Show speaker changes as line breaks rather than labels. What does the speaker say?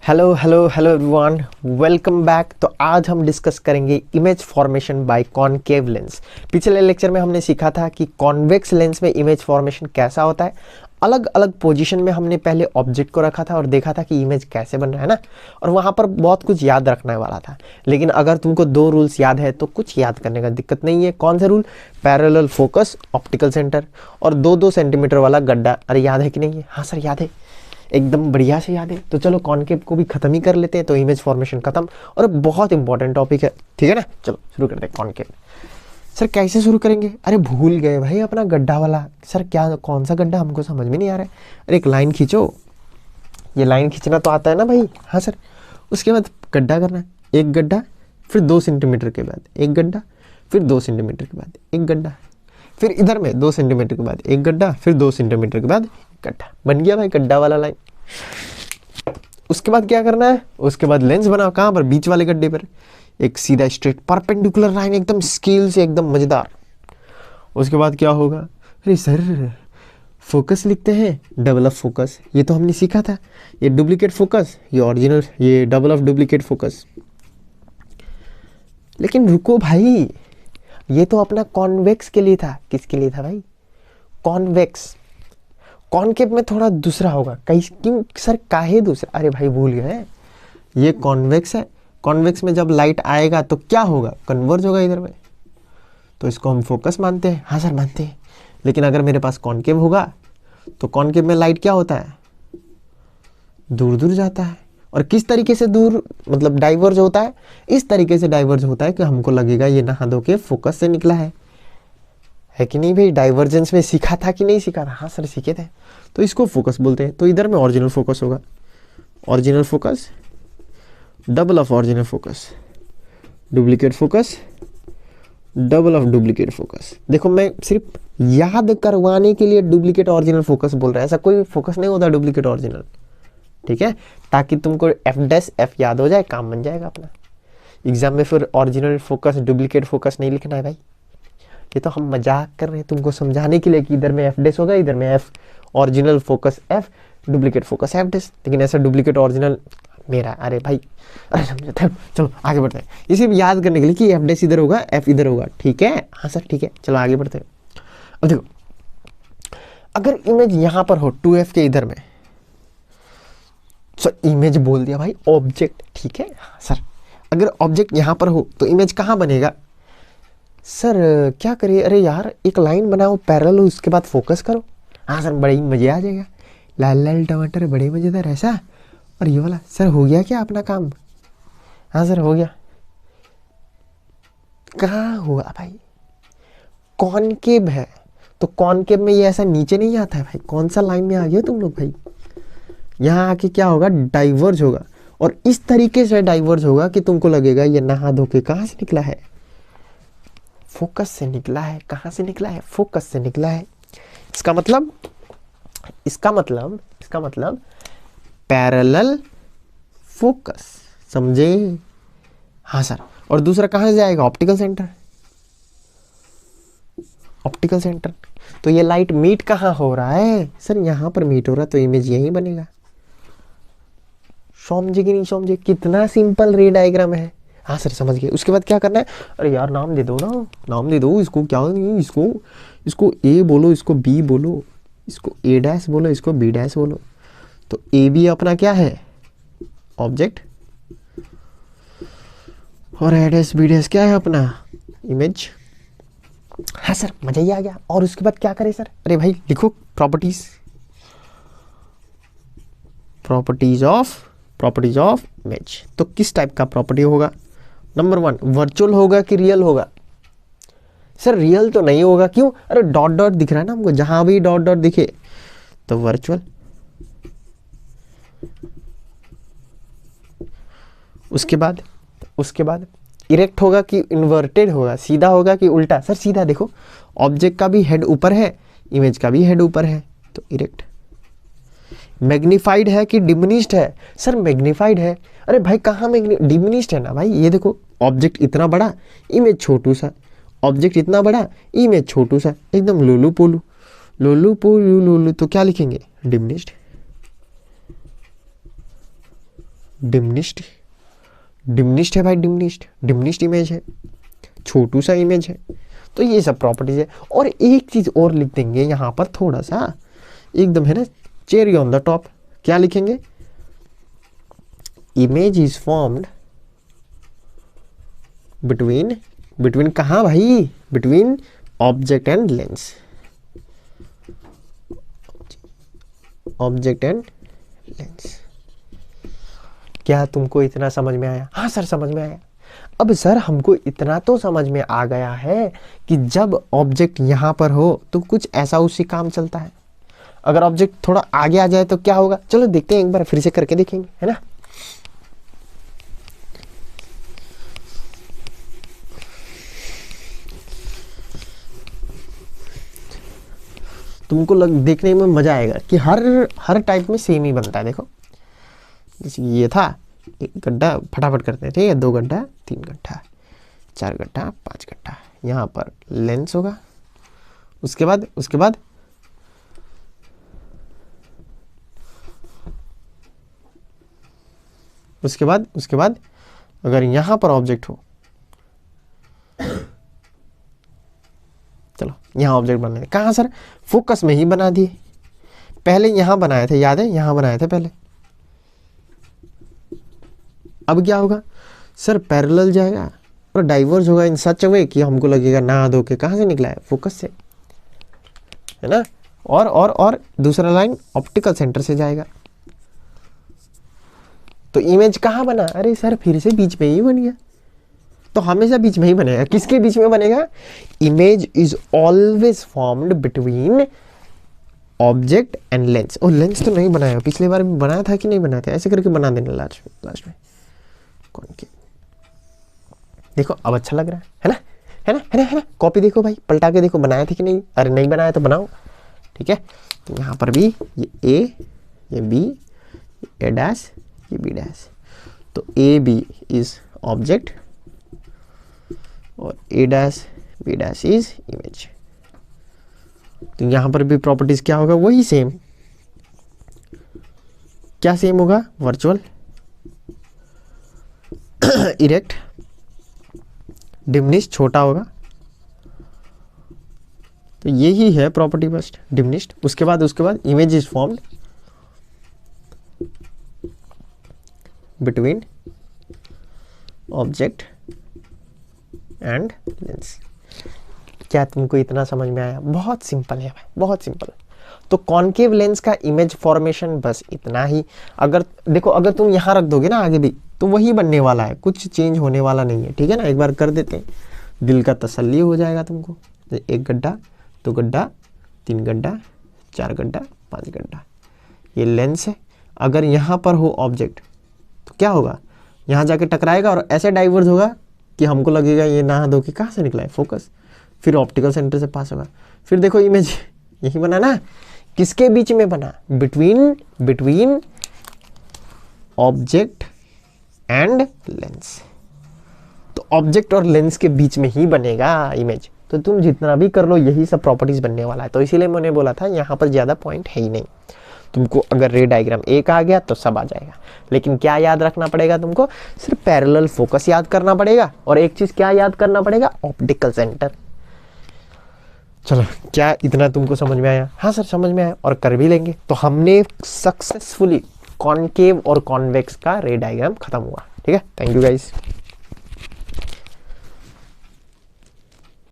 Hello hello hello everyone, welcome back. तो आज हम डिस्कस करेंगे image formation by concave lens. पिछले लेक्चर में हमने सीखा था कि कॉन्वेक्स लेंस में इमेज फॉर्मेशन कैसा होता है। अलग अलग पोजीशन में हमने पहले ऑब्जेक्ट को रखा था और देखा था कि इमेज कैसे बन रहा है ना, और वहाँ पर बहुत कुछ याद रखने वाला था। लेकिन अगर तुमको दो रूल्स याद है तो कुछ याद करने का दिक्कत नहीं है। कौन से rule? Parallel focus, optical centre और 2-2 सेंटीमीटर वाला गड्ढा। अरे याद है कि नहीं है? हाँ सर याद है, एकदम बढ़िया से याद है। तो चलो कॉनकेव को भी खत्म ही कर लेते हैं, तो इमेज फॉर्मेशन खत्म। और बहुत इंपॉर्टेंट टॉपिक है, ठीक है ना। चलो शुरू करते हैं कॉनकेव। सर कैसे शुरू करेंगे? अरे भूल गए भाई अपना गड्ढा वाला। सर क्या, कौन सा गड्ढा? हमको समझ में नहीं आ रहा है। अरे एक लाइन खींचो, ये लाइन खींचना तो आता है ना भाई। हाँ सर। उसके बाद गड्ढा करना है, एक गड्ढा, फिर 2 सेंटीमीटर के बाद एक गड्ढा, फिर 2 सेंटीमीटर के बाद एक गड्ढा, फिर इधर में 2 सेंटीमीटर के बाद एक गड्ढा, फिर 2 सेंटीमीटर के बाद एक गड्ढा। बन गया भाई गड्ढा वाला लाइन। उसके बाद क्या करना है? उसके बाद लेंस बनाओ। कहाँ पर? बीच वाले गड्ढे पर एक सीधा स्ट्रेट परपेंडिकुलर लाइन, एकदम स्केल से, एकदम मजेदार। उसके बाद क्या होगा? अरे सर फोकस लिखते हैं, डबल ऑफ फोकस, ये तो हमने सीखा था। ये डुप्लीकेट फोकस, ये ओरिजिनल, ये डबल ऑफ डुप्लीकेट फोकस। लेकिन रुको भाई, ये तो अपना कॉन्वेक्स के लिए था। किसके लिए था भाई? कॉन्वेक्स। कॉनकेव में थोड़ा दूसरा होगा। कहीं क्यों सर, काहे दूसरा? अरे भाई भूल गए, ये कॉन्वेक्स है। कॉन्वेक्स में जब लाइट आएगा तो क्या होगा? कन्वर्ज होगा इधर में, तो इसको हम फोकस मानते हैं। हाँ सर मानते हैं। लेकिन अगर मेरे पास कॉनकेव होगा तो कॉनकेव में लाइट क्या होता है? दूर दूर जाता है। और किस तरीके से दूर, मतलब डाइवर्ज होता है? इस तरीके से डाइवर्ज होता है कि हमको लगेगा ये नहा धो के फोकस से निकला है कि नहीं भाई? डाइवर्जेंस में सीखा था कि नहीं सीखा था? हाँ सर सीखे थे। तो इसको फोकस बोलते हैं। तो इधर में ओरिजिनल फोकस होगा, original focus, double of original focus, duplicate focus, double of duplicate focus. देखो मैं सिर्फ याद करवाने के लिए डुप्लीकेट ओरिजिनल फोकस बोल रहा है, ऐसा कोई फोकस नहीं होता डुप्लीकेट ओरिजिनल, ठीक है? ताकि तुमको एफ याद हो जाए, काम बन जाएगा अपना। एग्जाम में फिर ओरिजिनल फोकस डुप्लीकेट फोकस नहीं लिखना है भाई। ये तो हम मजाक कर रहे हैं तुमको समझाने के लिए कि इधर में एफ डैश होगा, इधर में F, original focus F, duplicate focus F dash. लेकिन ऐसा डुप्लीकेट ओरिजिनल मेरा, अरे भाई, अरे समझते। चलो आगे बढ़ते हैं, इसे भी याद करने के लिए कि एफ डैश इधर होगा, एफ इधर होगा, ठीक है? हाँ सर ठीक है। चलो आगे बढ़ते हैं। अब देखो, अगर इमेज यहां पर हो 2F के इधर में, सर इमेज बोल दिया भाई, ऑब्जेक्ट, ठीक है? हाँ सर। अगर ऑब्जेक्ट यहां पर हो तो इमेज कहां बनेगा? सर क्या करिए? अरे यार एक लाइन बनाओ पैरेलल, उसके बाद फोकस करो। हाँ सर बड़े ही मजे आ जाएगा। लाल लाल टमाटर बड़े मजेदार, ऐसा। और ये वाला सर हो गया क्या अपना काम? हाँ सर हो गया। कहाँ हुआ भाई? कॉनकेव है तो कॉनकेव में ये ऐसा नीचे नहीं आता है भाई। कौन सा लाइन में आ गया तुम लोग भाई? यहाँ आके क्या होगा? डाइवर्ज होगा, और इस तरीके से डाइवर्ज होगा कि तुमको लगेगा ये नहा धो के कहाँ से निकला है? फोकस से निकला है। कहाँ से निकला है? फोकस से निकला है। इसका मतलब पैरेलल फोकस, समझे? हाँ सर। और दूसरा कहाँ से जाएगा? Optical centre, optical centre. तो ये लाइट मीट कहाँ हो रहा है? सर यहाँ पर मीट हो रहा है, तो इमेज यही बनेगा। समझे कि नहीं समझे? कितना सिंपल रे डायग्राम है। हाँ सर समझ गए। उसके बाद क्या करना है? अरे यार नाम दे दो ना, नाम दे दो इसको। क्या नहीं, इसको ए बोलो, इसको बी बोलो, इसको ए डैश बोलो, इसको बी डैश बोलो। तो ए बी अपना क्या है? ऑब्जेक्ट, और ए डैश बी डैश क्या है? अपना इमेज। हाँ सर मजा ही आ गया। और उसके बाद क्या करें सर? अरे भाई लिखो प्रॉपर्टीज, प्रॉपर्टीज ऑफ इमेज। तो किस टाइप का प्रॉपर्टी होगा? नंबर 1 वर्चुअल होगा कि रियल होगा? सर रियल तो नहीं होगा। क्यों? अरे डॉट डॉट दिख रहा है ना हमको, जहां भी डॉट डॉट दिखे तो वर्चुअल। उसके बाद इरेक्ट होगा कि इन्वर्टेड होगा? सीधा होगा कि उल्टा? सर सीधा। देखो ऑब्जेक्ट का भी हेड ऊपर है, इमेज का भी हेड ऊपर है, तो इरेक्ट। मैग्नीफाइड है कि डिमिनिश्ड है? सर मैग्नीफाइड है। अरे भाई कहाँ डिमिनिश्ड है ना भाई। ये देखो ऑब्जेक्ट इतना बड़ा, इमेज छोटू सा, ऑब्जेक्ट इतना बड़ा, इमेज छोटू सा, एकदम लोलू पोलू। लोलू पोलू लोलू, तो क्या लिखेंगे? डिमिनिश्ड। डिमनिश्ड, डिमनिश्ड है भाई, डिमनिश्ड इमेज है, छोटू सा इमेज है। तो ये सब प्रॉपर्टीज है। और एक चीज और लिख देंगे यहाँ पर थोड़ा सा एकदम है ना चेरी ऑन द टॉप। क्या लिखेंगे? इमेज इज फॉर्म्ड बिटवीन कहाँ भाई? Between object and lens, object and lens. क्या तुमको इतना समझ में आया? हाँ सर समझ में आया। अब सर हमको इतना तो समझ में आ गया है कि जब ऑब्जेक्ट यहाँ पर हो तो कुछ ऐसा उससे काम चलता है, अगर ऑब्जेक्ट थोड़ा आगे आ जाए तो क्या होगा? चलो देखते हैं, एक बार फिर से करके देखेंगे, है ना। तुमको देखने में मजा आएगा कि हर टाइप में सेम ही बनता है। देखो जैसे ये था, एक गड्ढा फटाफट करते हैं, ठीक है, 2 गड्ढा, 3 गड्ढा, 4 गड्ढा, 5 गड्ढा। यहाँ पर लेंस होगा, उसके बाद अगर यहाँ पर ऑब्जेक्ट हो, चलो यहाँ ऑब्जेक्ट बनाने थे। कहाँ सर? फोकस में ही बना दिए। पहले यहाँ बनाए थे, याद है? यहाँ बनाए थे पहले। अब क्या होगा सर? पैरेलल जाएगा और डाइवर्ज होगा इन सच वे कि हमको लगेगा नहा धो के कहाँ से निकला है? फोकस से, है ना। और दूसरा लाइन ऑप्टिकल सेंटर से जाएगा। तो इमेज कहाँ बना? अरे सर फिर से बीच में ही बन गया। तो हमेशा बीच में ही बनेगा। किसके बीच में बनेगा? Image is always formed between object and lens. और लेंस तो नहीं बनाया, पिछले बार भी बनाया था कि नहीं बनाया था? ऐसे करके बना देना लास्ट में कॉनकेव। देखो अब अच्छा लग रहा है ना, है ना, है ना, है ना। कॉपी देखो भाई, पलटा के देखो बनाया था कि नहीं। अरे नहीं बनाया तो बनाओ, ठीक है। तो यहाँ पर भी ये ए, ये बी, ए डैश, ये बी डैश। तो ए बी इज ऑब्जेक्ट और A dash B dash is image. तो यहां पर भी प्रॉपर्टीज क्या होगा? वही सेम। क्या सेम होगा? वर्चुअल, इरेक्ट, डिमनिश्ड छोटा होगा। तो यही है प्रॉपर्टी फर्स्ट, डिमनिश्ड। उसके बाद image is formed between object and lens. क्या तुमको इतना समझ में आया? बहुत सिंपल है भाई, बहुत सिंपल। तो कॉनकेव लेंस का इमेज फॉर्मेशन बस इतना ही। अगर देखो, अगर तुम यहाँ रख दोगे ना आगे भी, तो वही बनने वाला है, कुछ चेंज होने वाला नहीं है, ठीक है ना। एक बार कर देते हैं, दिल का तसल्ली हो जाएगा तुमको। 1 गड्ढा, 2 गड्ढा, 3 गड्ढा, 4 गड्ढा, 5 गड्ढा। ये लेंस है। अगर यहाँ पर हो ऑब्जेक्ट तो क्या होगा? यहाँ जाके टकराएगा और ऐसे डाइवर्ज होगा कि हमको लगेगा ये नहा धो के कहाँ से निकला है? फोकस। फिर ऑप्टिकल सेंटर से पास होगा। फिर देखो इमेज यही बना ना। किसके बीच में बना? Between object and lens. तो ऑब्जेक्ट और लेंस के बीच में ही बनेगा इमेज। तो तुम जितना भी कर लो यही सब प्रॉपर्टीज बनने वाला है। तो इसीलिए मैंने बोला था यहाँ पर ज़्यादा पॉइंट है ही नहीं। तुमको अगर रे डायग्राम एक आ गया तो सब आ जाएगा। लेकिन क्या याद रखना पड़ेगा तुमको? सिर्फ पैरेलल फोकस याद करना पड़ेगा। और एक चीज़ क्या याद करना पड़ेगा? Optical centre. चलो क्या इतना तुमको समझ में आया? हाँ सर समझ में आया, और कर भी लेंगे। तो हमने सक्सेसफुली कॉनकेव और कॉन्वेक्स का रे डायग्राम खत्म हुआ। ठीक है, थैंक यू गाइस।